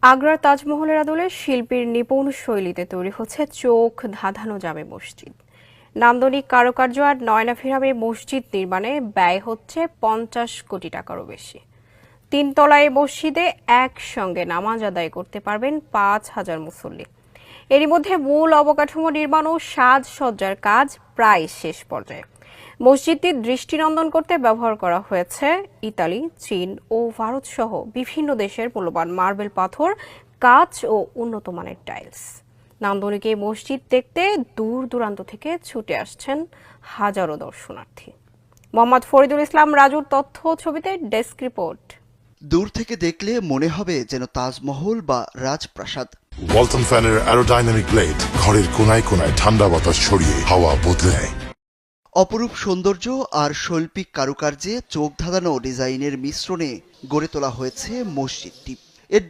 আগ্রার তাজমহলের আদলে শিল্পীর নিপুণ শৈলীতে তৈরি হচ্ছে চোখ ধাঁধানো জামে মসজিদ। নান্দনিক কারুকার্য আর নয়নাভিরামে মসজিদ নির্মাণে ব্যয় হচ্ছে 50 কোটি টাকারও বেশি। 3 তলায় মসজিদে একসঙ্গে নামাজ আদায় করতে পারবেন 5,000 মুসল্লি। এরই মধ্যে মূল অবকাঠামো নির্মাণ ও সাজসজ্জার কাজ প্রায় শেষ পর্যায়ে। মসজিদটি দৃষ্টিনন্দন করতে ব্যবহার করা হয়েছে ইতালি, চীন ও ভারত সহ বিভিন্ন দেশের মূল্যবান মার্বেল পাথর, কাঁচ ও উন্নত মানের টাইলস। নান্দনিক এই মসজিদ দেখতে দূর দূরান্ত থেকে ছুটে আসছেন হাজারো দর্শনার্থী। মোহাম্মদ ফরিদুল ইসলাম রাজুর তথ্য ছবিতে ডেস্ক রিপোর্ট। দূর থেকে দেখলে মনে হবে যেন তাজমহল বা রাজপ্রাসাদ। ওয়ালটন ফ্যানের অ্যারোডাইনামিক ব্লেড ঘরের কোনায় কোনায় ঠান্ডা বাতাস ছড়িয়ে হাওয়া বদলে নেয়। অপরূপ সৌন্দর্য আর শৈল্পিক কারুকার্যে চোখ ধাঁধানো ডিজাইনের মিশ্রণে গড়ে তোলা হয়েছে মসজিদটি। এর